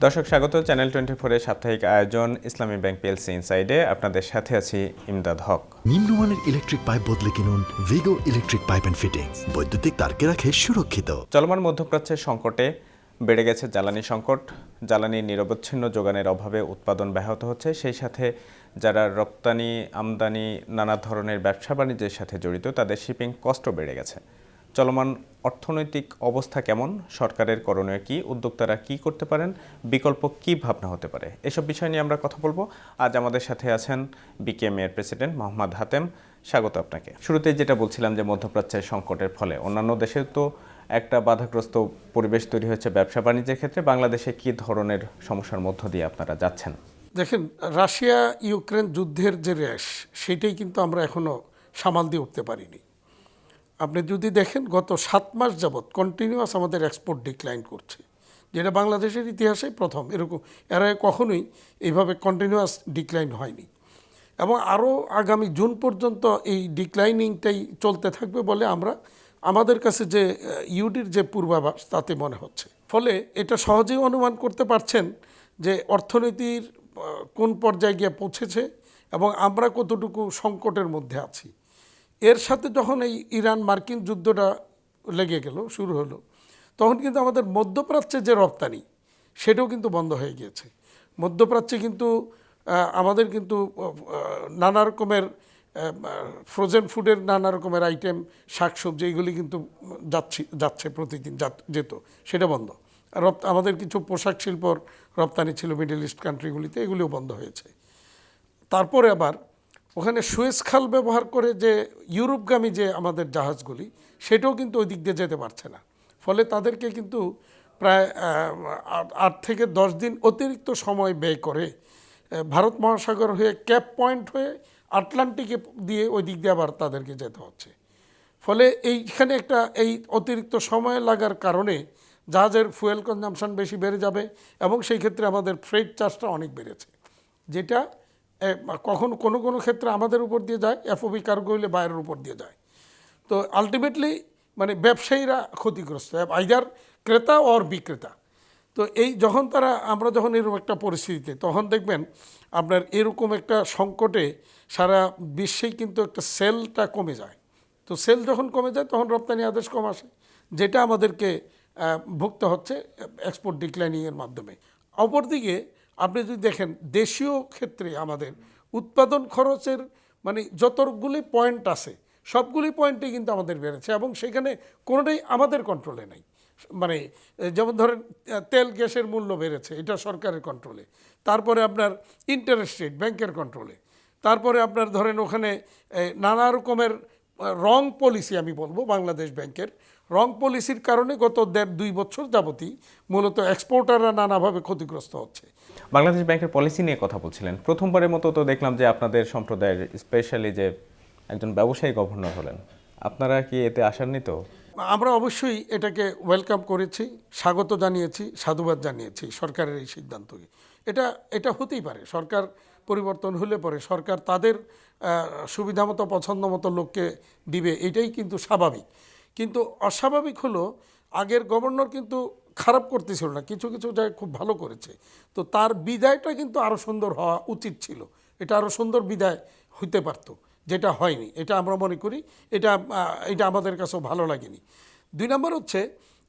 দর্শক স্বাগত চ্যানেল 24 এর সাপ্তাহিক আয়োজন ইসলামী ব্যাংক পিএলসি ইনসাইডে আপনাদের সাথে আছি ইমদাদ হক। নিম্নমানের ইলেকট্রিক পাইপ বদলে কিনুন ভিগো ইলেকট্রিক পাইপ অ্যান্ড ফিটিংস, বৈদ্যুতিক তারকে রাখে সুরক্ষিত। চলমান মধ্যপ্রাচ্যের সংকটে বেড়ে গেছে জ্বালানি সংকট। জ্বালানির নিরবচ্ছিন্ন যোগানের অভাবে উৎপাদন ব্যাহত হচ্ছে, সেই সাথে যারা রপ্তানি আমদানি নানা ধরনের ব্যবসা বাণিজ্যের সাথে জড়িত তাদের শিপিং কস্টও বেড়ে গেছে। চলমান অর্থনৈতিক অবস্থা কেমন, সরকারের করণীয় কি, উদ্যোক্তারা কি করতে পারেন, বিকল্প কি ভাবনা হতে পারে, এসব বিষয় নিয়ে আমরা কথা বলবো। আজ আমাদের সাথে আছেন বিকেএমই এর প্রেসিডেন্ট মোহাম্মদ হাতেম। স্বাগত আপনাকে। শুরুতেই যেটা বলছিলাম যে মধ্যপ্রাচ্যের সংকটের ফলে অন্যান্য দেশে তো একটা বাধাগ্রস্ত পরিবেশ তৈরি হয়েছে ব্যবসা বাণিজ্যের ক্ষেত্রে। বাংলাদেশে কি ধরনের সমস্যার মধ্য দিয়ে আপনারা যাচ্ছেন? দেখেন, রাশিয়া ইউক্রেন যুদ্ধের যে রেশ, সেটাই কিন্তু আমরা এখনও সামাল দিয়ে উঠতে পারিনি। আপনি যদি দেখেন গত 7 মাস যাবৎ কন্টিনিউয়াস আমাদের এক্সপোর্ট ডিক্লাইন করছে, যেটা বাংলাদেশের ইতিহাসে প্রথম। এরকম এর আগে কখনোই এইভাবে কন্টিনিউয়াস ডিক্লাইন হয়নি, এবং আরও আগামী জুন পর্যন্ত এই ডিক্লাইনিংটাই চলতে থাকবে বলে আমাদের কাছে যে ইউডির যে পূর্বাভাস তাতে মনে হচ্ছে। ফলে এটা সহজেই অনুমান করতে পারছেন যে অর্থনীতির কোন পর্যায়ে গিয়ে পৌঁছেছে এবং আমরা কতটুকু সংকটের মধ্যে আছি। এর সাথে যখন এই ইরান মার্কিন যুদ্ধটা লেগে গেল, শুরু হলো, তখন কিন্তু আমাদের মধ্যপ্রাচ্যে যে রপ্তানি সেটাও কিন্তু বন্ধ হয়ে গিয়েছে। মধ্যপ্রাচ্যে কিন্তু আমাদের কিন্তু নানা রকমের ফ্রোজেন ফুডের নানা রকমের আইটেম, শাকসবজি, এগুলি কিন্তু যাচ্ছে প্রতিদিন যেত, সেটা বন্ধ। আর আমাদের কিছু পোশাক শিল্পর রপ্তানি ছিল মিডল ইস্ট কান্ট্রিগুলিতে, এগুলিও বন্ধ হয়েছে। তারপরে আবার ওখানে সুয়েজ খাল ব্যবহার করে যে ইউরোপগামী যে আমাদের জাহাজগুলি, সেটাও কিন্তু ওই দিক দিয়ে যেতে পারছে না। ফলে তাদেরকে কিন্তু প্রায় 8 থেকে 10 দিন অতিরিক্ত সময় ব্যয় করে ভারত মহাসাগর হয়ে ক্যাপ পয়েন্ট হয়ে আটলান্টিকে দিয়ে ওই দিক দিয়ে আবার তাদেরকে যেতে হচ্ছে। ফলে এইখানে একটা এই অতিরিক্ত সময় লাগার কারণে জাহাজের ফুয়েল কনজাম্পশন বেশি বেড়ে যাবে, এবং সেই ক্ষেত্রে আমাদের ফ্রেট চার্জটা অনেক বেড়েছে, যেটা কখন কোনো ক্ষেত্রে আমাদের উপর দিয়ে যায়, এফওবি কার্গো হইলে বাইরের উপর দিয়ে যায়। তো আলটিমেটলি মানে ব্যবসায়ীরা ক্ষতিগ্রস্ত, আইদার ক্রেতা অর বিক্রেতা। তো এই আমরা যখন এরকম একটা পরিস্থিতিতে, তখন দেখবেন আপনার এরকম একটা সংকটে সারা বিশ্বেই কিন্তু একটা সেলটা কমে যায়। তো সেল যখন কমে যায় তখন রপ্তানি আদেশ কম আসে, যেটা আমাদেরকে ভুগতে হচ্ছে এক্সপোর্ট ডিক্লাইনিংয়ের মাধ্যমে। অপরদিকে আপনি যদি দেখেন দেশীয় ক্ষেত্রে আমাদের উৎপাদন খরচের মানে যতগুলি পয়েন্ট আছে, সবগুলি পয়েন্টে কিন্তু আমাদের বেড়েছে, এবং সেখানে কোনোটাই আমাদের কন্ট্রোলে নাই। মানে যেমন ধরেন তেল গ্যাসের মূল্য বেড়েছে, এটা সরকারের কন্ট্রোলে। তারপরে আপনার ইন্টারেস্ট রেট ব্যাংকের কন্ট্রোলে। তারপরে আপনার ধরেন ওখানে নানা রকমের রং পলিসি, আমি বলবো বাংলাদেশ ব্যাংকের রং পলিসির কারণে গত 1.5-2 বছর যাবতই মূলত এক্সপোর্টাররা নানাভাবে ক্ষতিগ্রস্ত হচ্ছে। বাংলাদেশ ব্যাংকের পলিসি নিয়ে কথা বলছিলেন। প্রথমবারের মতো তো দেখলাম যে আপনাদের সম্প্রদায়ের স্পেশালি যে একজন ব্যবসায়ী গভর্নর হলেন, আপনারা কি এতে আশান্বিত? আমরা অবশ্যই এটাকে ওয়েলকাম করেছি, স্বাগত জানিয়েছি, সাধুবাদ জানিয়েছি সরকারের এই সিদ্ধান্তকে। এটা হতেই পারে, সরকার পরিবর্তন হলে পরে সরকার তাদের সুবিধা মতো পছন্দ মতো লোককে দিবে, এটাই কিন্তু স্বাভাবিক। কিন্তু অস্বাভাবিক হলো আগের গভর্নর কিন্তু খারাপ করতেছিল না, কিছু কিছু জায়গায় খুব ভালো করেছে। তো তার বিদায়টা কিন্তু আরও সুন্দর হওয়া উচিত ছিল, এটা আরও সুন্দর বিদায় হইতে পারত, যেটা হয়নি। এটা আমরা মনে করি এটা আমাদের কাছেও ভালো লাগেনি। 2 নম্বর হচ্ছে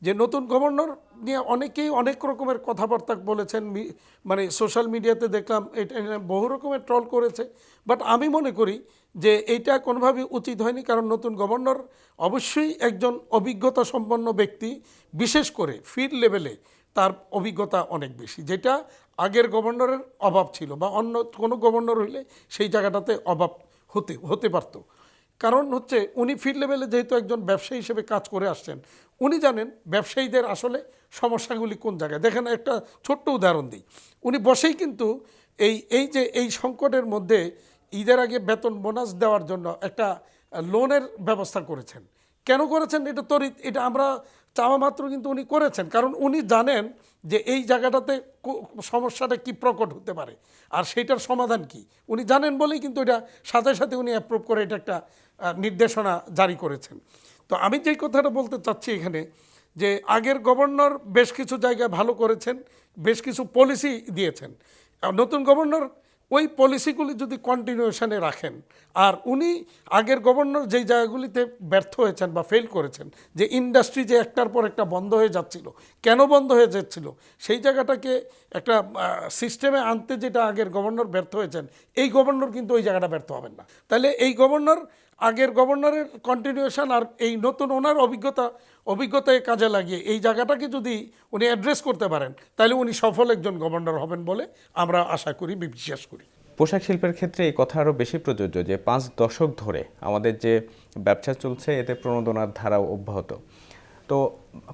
যে নতুন গভর্নর নিয়ে অনেকেই অনেক রকমের কথাবার্তা বলেছেন, মানে সোশ্যাল মিডিয়াতে দেখলাম এটা বহু রকমের ট্রল করেছে। বাট আমি মনে করি যে এইটা কোনোভাবেই উচিত হয়নি, কারণ নতুন গভর্নর অবশ্যই একজন অভিজ্ঞতা সম্পন্ন ব্যক্তি, বিশেষ করে ফিল্ড লেভেলে তার অভিজ্ঞতা অনেক বেশি, যেটা আগের গভর্নরের অভাব ছিল, বা অন্য কোনো গভর্নর হইলে সেই জায়গাটাতে অভাব হতে পারত। কারণ হচ্ছে উনি ফিল্ড লেভেলে যেহেতু একজন ব্যবসায়ী হিসেবে কাজ করে আসছেন, উনি জানেন ব্যবসায়ীদের আসলে সমস্যাগুলি কোন জায়গায়। দেখেন, একটা ছোট্ট উদাহরণ দিই। উনি বসেই কিন্তু এই সংকটের মধ্যে ঈদের আগে বেতন বোনাস দেওয়ার জন্য একটা লোনের ব্যবস্থা করেছেন। কেন করেছেন? এটা আমরা চাওয়া মাত্র কিন্তু উনি করেছেন, কারণ উনি জানেন যে এই জায়গাটাতে সমস্যাটা কি প্রকট হতে পারে আর সেইটার সমাধান কি উনি জানেন বলেই কিন্তু এটা সাথে সাথে উনি অ্যাপ্রুভ করে এটা একটা নির্দেশনা জারি করেছেন। তো আমি যেই কথাটা বলতে চাচ্ছি এখানে, যে আগের গভর্নর বেশ কিছু জায়গায় ভালো করেছেন, বেশ কিছু পলিসি দিয়েছেন। আর নতুন গভর্নর ওই পলিসিগুলি যদি কন্টিনিউশনে রাখেন, আর উনি আগের গভর্নর যেই জায়গাগুলিতে ব্যর্থ হয়েছেন বা ফেল করেছেন, যে ইন্ডাস্ট্রি যে একটার পর একটা বন্ধ হয়ে যাচ্ছিল, কেন বন্ধ হয়ে যাচ্ছিল, সেই জায়গাটাকে একটা সিস্টেমে আনতে যেটা আগের গভর্নর ব্যর্থ হয়েছেন, এই গভর্নর কিন্তু ওই জায়গাটা ব্যর্থ হবেন না। তাহলে এই গভর্নর আগের গভর্নরের কন্টিনিউশন আর এই নতুন ওনার অভিজ্ঞতায় কাজে লাগিয়ে এই জায়গাটাকে যদি উনি অ্যাড্রেস করতে পারেন, তাহলে উনি সফল একজন গভর্নর হবেন বলে আমরা আশা করি, বিশ্বাস করি। পোশাক শিল্পের ক্ষেত্রে এই কথা আরও বেশি প্রযোজ্য যে 5 দশক ধরে আমাদের যে ব্যবসা চলছে এতে প্রণোদনার ধারাও অব্যাহত। তো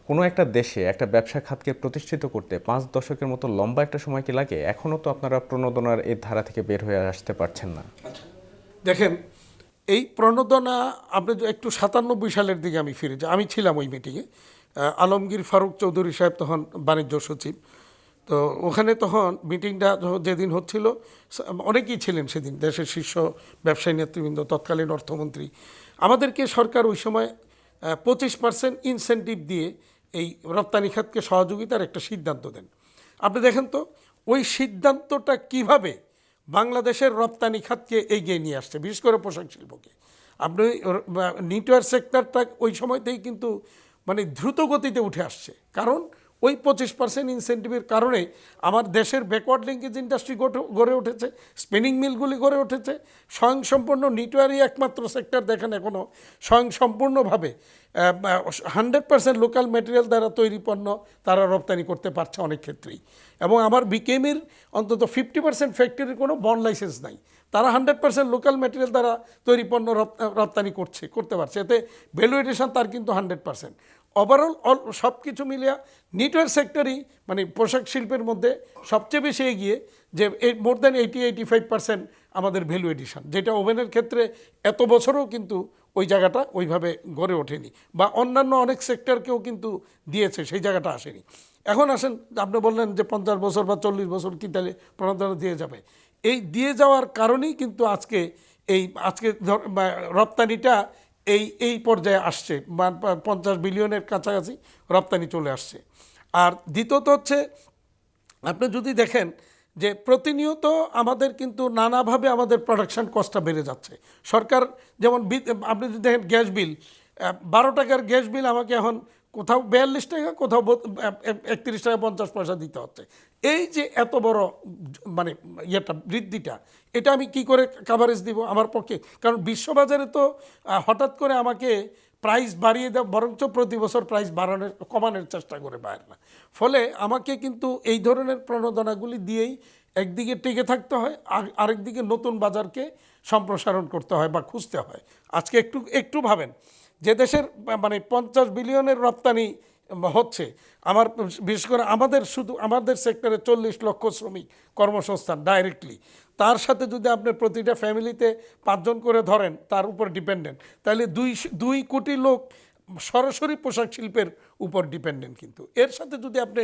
কোনো একটা দেশে একটা ব্যবসা খাতকে প্রতিষ্ঠিত করতে 5 দশকের মতো লম্বা একটা সময় কি লাগে? এখনও তো আপনারা প্রণোদনার এই ধারা থেকে বের হয়ে আসতে পারছেন না। দেখেন, এই প্রণোদনা আপনি একটু 97 সালের দিকে আমি ফিরে যাই, আমি ছিলাম ওই মিটিংয়ে। আলমগীর ফারুক চৌধুরী সাহেব তখন বাণিজ্য সচিব। তো ওখানে তখন মিটিংটা যেদিন হচ্ছিল, অনেকেই ছিলেন সেদিন, দেশের শীর্ষ ব্যবসায়ী নেতৃবৃন্দ, তৎকালীন অর্থমন্ত্রী। আমাদেরকে সরকার ওই সময় 25% ইনসেন্টিভ দিয়ে এই রপ্তানি খাতকে সহযোগিতার একটা সিদ্ধান্ত দেন। আপনি দেখেন তো ওই সিদ্ধান্তটা কিভাবে বাংলাদেশের রপ্তানি খাতকে এগিয়ে নিয়ে আসছে, বিশেষ করে পোশাক শিল্পকে। আপনি নিটওয়ার সেক্টরটা ওই সময়তেই কিন্তু মানে দ্রুত গতিতে উঠে আসছে, কারণ ওই 25% ইনসেন্টিভের কারণে আমার দেশের ব্যাকওয়ার্ড লিঙ্কেজ ইন্ডাস্ট্রি গড়ে উঠেছে, স্পিনিং মিলগুলি গড়ে উঠেছে। স্বয়ংসম্পূর্ণ নিটওয়ারই একমাত্র সেক্টর দেখেন এখনও স্বয়ংসম্পূর্ণভাবে 100% লোকাল ম্যাটেরিয়াল দ্বারা তৈরি পণ্য তারা রপ্তানি করতে পারছে অনেক ক্ষেত্রেই। এবং আমার বিকেএমইর অন্তত 50% ফ্যাক্টরির কোনো বন্ড লাইসেন্স নাই, তারা 100% লোকাল ম্যাটেরিয়াল দ্বারা তৈরি পণ্য রপ্তানি করতে পারছে। এতে ভ্যালু এডিশন তার কিন্তু 100%। ওভারঅল সব কিছু মিলিয়ে নিটওয়ার সেক্টরই মানে পোশাক শিল্পের মধ্যে সবচেয়ে বেশি এগিয়ে, যে মোর দ্যান 80-85% আমাদের ভ্যালু এডিশন, যেটা ওভেনের ক্ষেত্রে এত বছরও কিন্তু ওই জায়গাটা ওইভাবে গড়ে ওঠেনি, বা অন্যান্য অনেক সেক্টরকেও কিন্তু দিয়েছে, সেই জায়গাটা আসেনি। এখন আসেন, আপনি বললেন যে 50 বছর বা 40 বছর কি তাহলে প্রণোদনা দিয়ে যাবে। এই দিয়ে যাওয়ার কারণেই কিন্তু আজকে রপ্তানিটা এই পর্যায়ে আসছে, 50 বিলিয়নের কাছাকাছি রপ্তানি চলে আসছে। আর দ্বিতীয়ত হচ্ছে, আপনি যদি দেখেন যে প্রতিনিয়ত আমাদের কিন্তু নানাভাবে আমাদের প্রোডাকশন কস্টটা বেড়ে যাচ্ছে। সরকার যেমন আপনি যদি দেখেন গ্যাস বিল, 12 টাকার গ্যাস বিল আমাকে এখন কোথাও 42 টাকা, কোথাও 31 টাকা 50 পয়সা দিতে হচ্ছে। এই যে এত বড় মানে বৃদ্ধিটা, এটা আমি কি করে কাভারেজ দিব আমার পক্ষে? কারণ বিশ্ববাজারে তো হঠাৎ করে আমাকে প্রাইস বাড়িয়ে দেয়, বরঞ্চ প্রতি বছর প্রাইস কমানোর চেষ্টা করে বাইরে। ফলে আমাকে কিন্তু এই ধরনের প্রণোদনাগুলি দিয়েই একদিকে টিকে থাকতে হয়, আরেকদিকে নতুন বাজারকে সম্প্রসারণ করতে হয় বা খুঁজতে হয়। আজকে একটু ভাবেন, যে দেশের মানে 50 বিলিয়নের রপ্তানি হচ্ছে, বিশেষ করে আমাদের সেক্টরে 40 লক্ষ শ্রমিক কর্মসংস্থান ডাইরেক্টলি, তার সাথে যদি আপনি প্রতিটা ফ্যামিলিতে 5 জন করে ধরেন তার উপর ডিপেন্ডেন্ট, তাহলে 2 কোটি লোক সরাসরি পোশাক শিল্পের উপর ডিপেন্ডেন্ট। কিন্তু এর সাথে যদি আপনি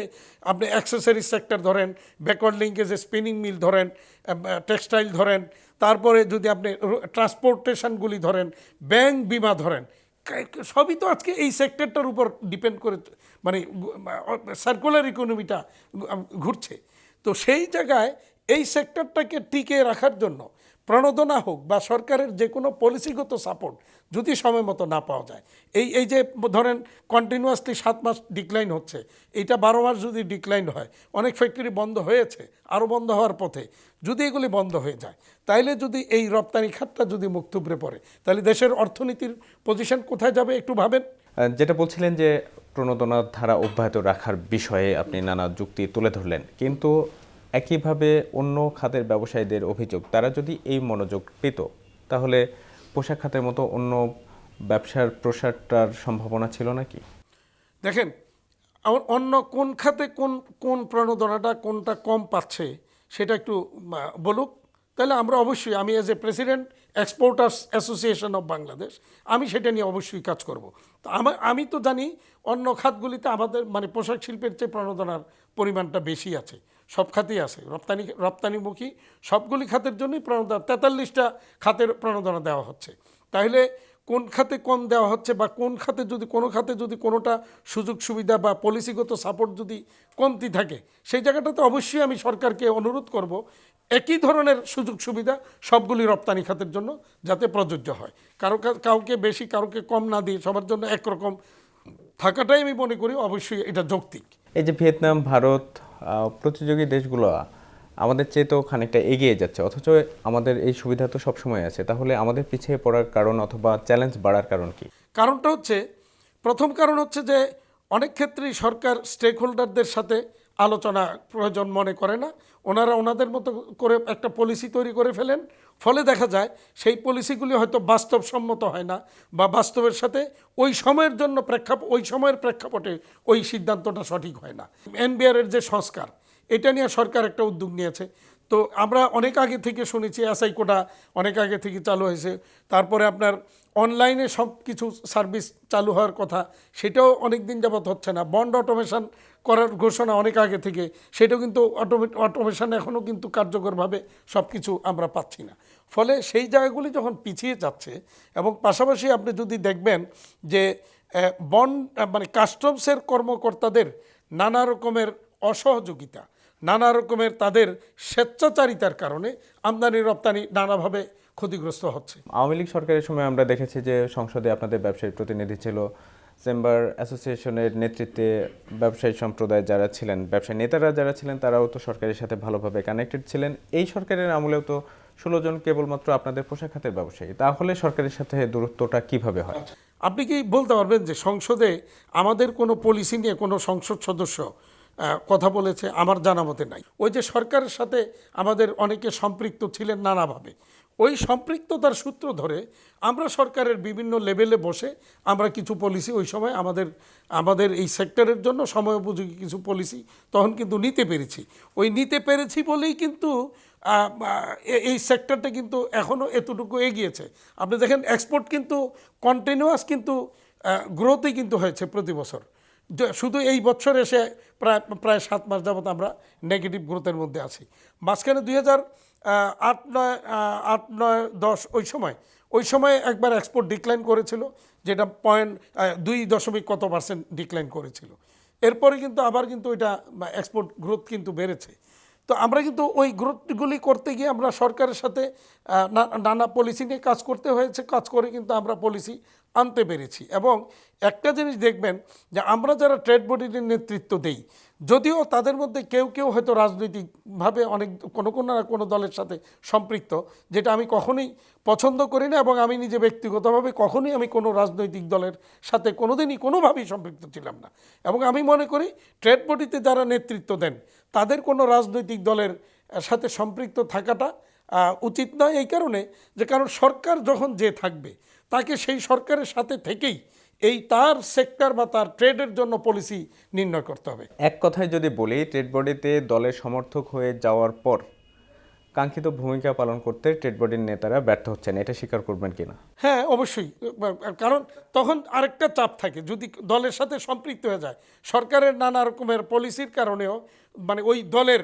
অ্যাক্সেসরিজ সেক্টর ধরেন, ব্যাকওয়ার্ড লিঙ্কেজে স্পিনিং মিল ধরেন, টেক্সটাইল ধরেন, তারপরে যদি আপনি ট্রান্সপোর্টেশনগুলি ধরেন, ব্যাংক বিমা ধরেন, সবই তো আজকে এই সেক্টরটার উপর ডিপেন্ড করে, মানে সার্কুলার ইকোনমিটা ঘুরছে। তো সেই জায়গায় এই সেক্টরটাকে টিকে রাখার জন্য প্রণোদনা হোক বা সরকারের যে কোনো পলিসিগত সাপোর্ট যদি সময় মতো না পাওয়া যায়, এই যে ধরেন কন্টিনিউয়াসলি 7 মাস ডিক্লাইন হচ্ছে, এইটা 12 মাস যদি ডিক্লাইন হয়, অনেক ফ্যাক্টরি বন্ধ হয়েছে, আরও বন্ধ হওয়ার পথে, যদি এগুলি বন্ধ হয়ে যায়, তাইলে যদি এই রপ্তানি খাতটা যদি মুখ থুবড়ে পড়ে, তাহলে দেশের অর্থনীতির পজিশন কোথায় যাবে একটু ভাবেন। যেটা বলছিলেন যে প্রণোদনার ধারা অব্যাহত রাখার বিষয়ে আপনি নানা যুক্তি তুলে ধরলেন, কিন্তু একইভাবে অন্য খাতের ব্যবসায়ীদের অভিযোগ, তারা যদি এই মনোযোগ পেত তাহলে পোশাক খাতের মতো অন্য ব্যবসার প্রসারটার সম্ভাবনা ছিল নাকি? দেখেন, অন্য কোন খাতে কোন প্রণোদনাটা কোনটা কম পাচ্ছে সেটা একটু বলুক, তাহলে আমরা অবশ্যই, আমি as a president exporters association of Bangladesh, আমি সেটা নিয়ে অবশ্যই কাজ করব। তো আমি তো জানি অন্য খাতগুলিতে আমাদের মানে পোশাক শিল্পের চেয়ে প্রণোদনার পরিমাণটা বেশি আছে, সব খাতেই আছে, রপ্তানিমুখী সবগুলি খাতের জন্যই প্রণোদনা, 43টা খাতের প্রণোদনা দেওয়া হচ্ছে। তাহলে কোন খাতে কম দেওয়া হচ্ছে বা কোন খাতে যদি কোনো খাতে যদি কোনোটা সুযোগ সুবিধা বা পলিসিগত সাপোর্ট যদি কমতি থাকে, সেই জায়গাটাতে অবশ্যই আমি সরকারকে অনুরোধ করব একই ধরনের সুযোগ সুবিধা সবগুলি রপ্তানি খাতের জন্য যাতে প্রযোজ্য হয়, কাউকে বেশি কাউকে কম না দিয়ে সবার জন্য একরকম থাকাটাই আমি মনে করি অবশ্যই এটা যৌক্তিক। এই যে ভিয়েতনাম, ভারত প্রতিযোগী দেশগুলো আমাদের চেয়ে তো খানিকটা এগিয়ে যাচ্ছে, অথচ আমাদের এই সুবিধা তো সবসময় আছে। তাহলে আমাদের পিছিয়ে পড়ার কারণ অথবা চ্যালেঞ্জ বাড়ার কারণ কি? কারণটা হচ্ছে, প্রথম কারণ হচ্ছে যে অনেক ক্ষেত্রেই সরকার স্টেক হোল্ডারদের সাথে আলোচনা প্রয়োজন মনে করে না। ওনারা ওনাদের মতো করে একটা পলিসি তৈরি করে ফেলেন, ফলে দেখা যায় সেই পলিসিগুলি হয়তো বাস্তবসম্মত হয় না বা বাস্তবের সাথে ওই সময়ের জন্য ওই সময়ের প্রেক্ষাপটে ওই সিদ্ধান্তটা সঠিক হয় না। এনবিআরের যে সংস্কার, এটা নিয়ে সরকার একটা উদ্যোগ নিয়েছে। তো আমরা অনেক আগে থেকে শুনেছি এসআই কোটা অনেক আগে থেকে চালু হয়েছে, তারপরে আপনার অনলাইনে সব কিছু সার্ভিস চালু হওয়ার কথা, সেটাও অনেক দিন যাবৎ হচ্ছে না। বন্ড অটোমেশন করার ঘোষণা অনেক আগে থেকে, সেটাও কিন্তু অটোমেশন এখনও কিন্তু কার্যকরভাবে সব কিছু আমরা পাচ্ছি না। ফলে সেই জায়গাগুলি যখন পিছিয়ে যাচ্ছে, এবং পাশাপাশি আপনি যদি দেখবেন যে মানে কাস্টমসের কর্মকর্তাদের নানা রকমের অসহযোগিতা, নানা রকমের তাদের স্বেচ্ছাচারিতার কারণে আমদানি রপ্তানি নানাভাবে ক্ষতিগ্রস্ত হচ্ছে। আওয়ামী লীগ সরকারের সময় আমরা দেখেছি যে সংসদে আপনাদের ব্যবসায়ী প্রতিনিধি ছিল, চেম্বার অ্যাসোসিয়েশনের নেতৃত্বে ব্যবসায়ী সম্প্রদায় যারা ছিলেন, ব্যবসায়ী নেতারা যারা ছিলেন, তারাও তো সরকারের সাথে ভালোভাবে কানেক্টেড ছিলেন। এই সরকারের আমলেও তো 16 জন কেবলমাত্র আপনাদের পোশাক খাতের ব্যবসায়ী, তাহলে সরকারের সাথে দূরত্বটা কিভাবে হয়? আপনি কি বলতে পারবেন যে সংসদে আমাদের কোনো পলিসি নিয়ে কোনো সংসদ সদস্য কথা বলেছে? আমার জানা মতে নাই। ওই যে সরকারের সাথে আমাদের অনেকে সম্পৃক্ত ছিলেন নানাভাবে, ওই সম্পৃক্ততার সূত্র ধরে আমরা সরকারের বিভিন্ন লেভেলে বসে আমরা কিছু পলিসি ওই সময় আমাদের এই সেক্টরের জন্য সময়োপযোগী কিছু পলিসি তখন কিন্তু নিতে পেরেছি। ওই নিতে পেরেছি বলেই কিন্তু এই সেক্টরটা কিন্তু এখনও এতটুকু এগিয়েছে। আপনি দেখেন এক্সপোর্ট কিন্তু কন্টিনিউয়াস কিন্তু গ্রোথই কিন্তু হয়েছে প্রতি বছর। শুধু এই বছর এসে প্রায় 7 মাস যাবত আমরা নেগেটিভ গ্রোথের মধ্যে আছি। মাঝখানে 2008-9-10 ওই সময় একবার এক্সপোর্ট ডিক্লাইন করেছিল, যেটা 2% ডিক্লাইন করেছিল। এরপরে কিন্তু আবার কিন্তু এটা এক্সপোর্ট গ্রোথ কিন্তু বেড়েছে। তো আমরা কিন্তু ওই গ্রোথগুলি করতে গিয়ে আমরা সরকারের সাথে নানা পলিসি নিয়ে কাজ করতে হয়েছে, কাজ করে কিন্তু আমরা পলিসি আনতে পেরেছি। এবং একটা জিনিস দেখবেন যে আমরা যারা ট্রেড বডির নেতৃত্ব দেই, যদিও তাদের মধ্যে কেউ কেউ হয়তো রাজনৈতিকভাবে কোনো দলের সাথে সম্পৃক্ত, যেটা আমি কখনোই পছন্দ করি না, এবং আমি নিজে ব্যক্তিগতভাবে কখনোই আমি কোনো রাজনৈতিক দলের সাথে কোনোদিনই কোনোভাবেই সম্পৃক্ত ছিলাম না। এবং আমি মনে করি ট্রেড বডিতে যারা নেতৃত্ব দেন তাদের কোনো রাজনৈতিক দলের সাথে সম্পৃক্ত থাকাটা উচিত নয়, এই কারণে যে কারণ সরকার যখন যে থাকবে তাকে সেই সরকারের সাথে থেকেই তার সেক্টর বা তার ট্রেডের জন্য পলিসি নির্ণয় করতে হবে। এক কথায় যদি বলি, ট্রেড বডিতে দলের সমর্থক হয়ে যাওয়ার পর কাঙ্ক্ষিত ভূমিকা পালন করতে ট্রেড বডির নেতারা ব্যর্থ হচ্ছেন, এটা স্বীকার করবেন কিনা? হ্যাঁ, অবশ্যই। কারণ তখন আরেকটা চাপ থাকে, যদি দলের সাথে সম্পৃক্ত হয়ে যায়, সরকারের নানা রকমের পলিসির কারণেও, মানে ওই দলের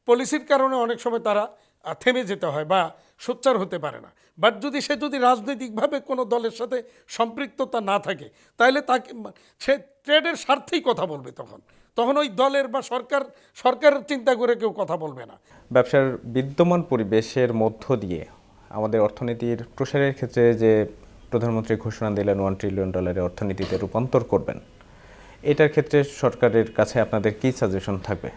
পলিসির কারণে অনেক সময় তারা থেমে যেতে হয় বা সোচ্চার হতে পারে না। বাট সে যদি রাজনৈতিকভাবে কোনো দলের সাথে সম্পৃক্ততা না থাকে, তাহলে সে ট্রেডের স্বার্থেই কথা বলবে। তখন ওই দলের বা সরকারের চিন্তা করে কেউ কথা বলবে না। ব্যবসার বিদ্যমান পরিবেশের মধ্য দিয়ে আমাদের অর্থনীতির প্রসারের ক্ষেত্রে যে প্রধানমন্ত্রী ঘোষণা দিলেন $1 ট্রিলিয়ন অর্থনীতিতে রূপান্তর করবেন, এটার ক্ষেত্রে সরকারের কাছে আপনাদের কি সাজেশন থাকবে?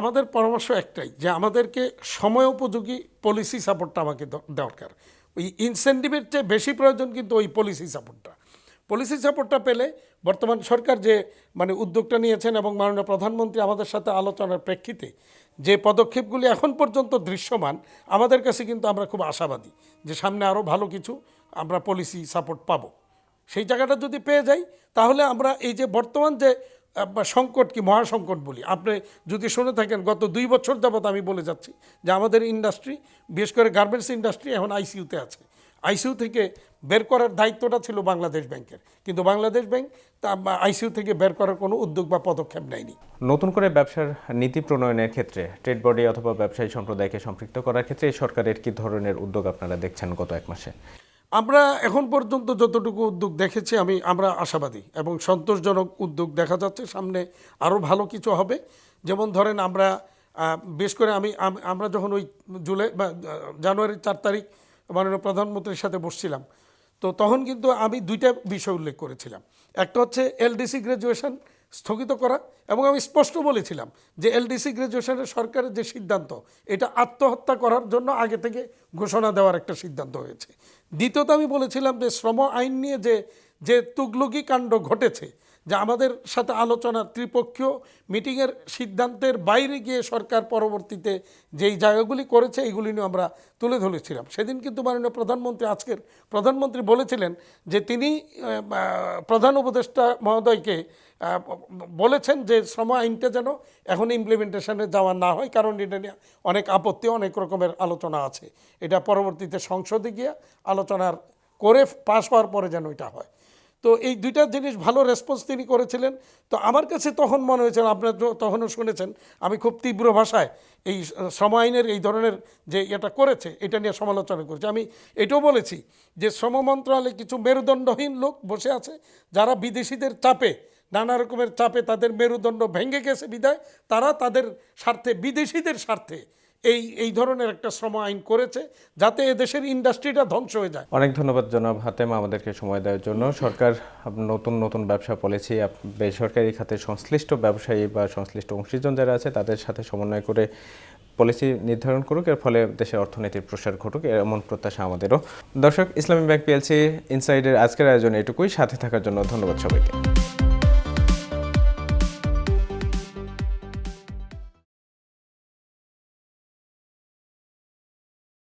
আমাদের পরামর্শ একটাই, যে আমাদেরকে সময়োপযোগী পলিসি সাপোর্টটা আমাকে দরকার। ওই ইনসেন্টিভের চেয়ে বেশি প্রয়োজন কিন্তু ওই পলিসি সাপোর্টটা পেলে বর্তমান সরকার যে উদ্যোগটা নিয়েছেন এবং মাননীয় প্রধানমন্ত্রী আমাদের সাথে আলোচনার প্রেক্ষিতে যে পদক্ষেপগুলি এখন পর্যন্ত দৃশ্যমান, আমাদের কাছে কিন্তু আমরা খুব আশাবাদী যে সামনে আরও ভালো কিছু আমরা পলিসি সাপোর্ট পাবো। সেই জায়গাটা যদি পেয়ে যাই, তাহলে আমরা এই যে বর্তমান যে সংকট, কি মহাসংকট বলি, আপনি যদি শুনে থাকেন, গত 2 বছর যাবত আমি বলে যাচ্ছি যে আমাদের ইন্ডাস্ট্রি, বিশেষ করে গার্মেন্টস ইন্ডাস্ট্রি এখন আইসিইউতে আছে। আইসিইউ থেকে বের করার দায়িত্বটা ছিল বাংলাদেশ ব্যাংকের, কিন্তু বাংলাদেশ ব্যাংক আইসিইউ থেকে বের করার কোনো উদ্যোগ বা পদক্ষেপ নেয়নি। নতুন করে ব্যবসার নীতি প্রণয়নের ক্ষেত্রে ট্রেড বডি অথবা ব্যবসায়ী সম্প্রদায়কে সম্পৃক্ত করার ক্ষেত্রে এই সরকারের কি ধরনের উদ্যোগ আপনারা দেখছেন গত 1 মাসে? আমরা এখন পর্যন্ত যতটুকু উদ্যোগ দেখেছি আমরা আশাবাদী এবং সন্তোষজনক উদ্যোগ দেখা যাচ্ছে। সামনে আরও ভালো কিছু হবে। যেমন ধরেন আমরা বেশ করে আমরা যখন ওই জুলাই বা জানুয়ারির 4 তারিখ মাননীয় প্রধানমন্ত্রীর সাথে বসছিলাম, তো তখন কিন্তু আমি দুইটা বিষয় উল্লেখ করেছিলাম। একটা হচ্ছে এলডিসি গ্র্যাজুয়েশন স্থগিত করা, এবং আমি স্পষ্ট বলেছিলাম যে এলডিসি গ্র্যাজুয়েশনের সরকারের যে সিদ্ধান্ত, এটা আত্মহত্যা করার জন্য আগে থেকে ঘোষণা দেওয়ার একটা সিদ্ধান্ত হয়েছে। দ্বিতীয়ত আমি বলেছিলাম যে শ্রম আইন নিয়ে যে তুগলকি কাণ্ড ঘটেছে, যে আমাদের সাথে আলোচনার ত্রিপক্ষীয় মিটিংয়ের সিদ্ধান্তের বাইরে গিয়ে সরকার পরবর্তীতে যেই জায়গাগুলি করেছে এইগুলি নিয়ে আমরা তুলে ধরেছিলাম। সেদিন কিন্তু মাননীয় প্রধানমন্ত্রী, আজকের প্রধানমন্ত্রী বলেছিলেন যে তিনি প্রধান উপদেষ্টা মহোদয়কে বলেছেন যে শ্রম আইনটা যেন এখন ইমপ্লিমেন্টেশনে যাওয়া না হয়, কারণ এটা নিয়ে অনেক আপত্তি, অনেক রকমের আলোচনা আছে। এটা পরবর্তীতে সংসদে গিয়ে আলোচনার করে পাশ হওয়ার পরে যেন এটা হয়। তো এই দুইটা জিনিস ভালো রেসপন্স তিনি করেছিলেন। তো আমার কাছে তখন মনে হয়েছিল, আপনারা তখনও শুনেছেন, আমি খুব তীব্র ভাষায় এই শ্রম আইনের এই ধরনের যে এটা করেছে এটা নিয়ে সমালোচনা করেছি। আমি এটাও বলেছি যে শ্রম মন্ত্রণালয়ে কিছু মেরুদণ্ডহীন লোক বসে আছে, যারা বিদেশিদের চাপে, নানা রকমের চাপে তাদের মেরুদণ্ড ভেঙে গেছে বিদায় তারা তাদের স্বার্থে, বিদেশিদের স্বার্থে এই ধরনের একটা শ্রম আইন করেছে, যাতে এদেশের ইন্ডাস্ট্রিটা ধ্বংস হয়ে যায়। অনেক ধন্যবাদ জনাব হাতেম আমাদেরকে সময় দেওয়ার জন্য। সরকার নতুন নতুন ব্যবসা পলিসি বেসরকারি খাতে সংশ্লিষ্ট ব্যবসায়ী বা সংশ্লিষ্ট অংশীজন যারা আছে তাদের সাথে সমন্বয় করে পলিসি নির্ধারণ করুক, এর ফলে দেশের অর্থনীতির প্রসার ঘটুক, এমন প্রত্যাশা আমাদেরও। দর্শক, ইসলামী ব্যাংক পিএলসি ইনসাইডের আজকের আয়োজনে এটুকুই। সাথে থাকার জন্য ধন্যবাদ সবাইকে।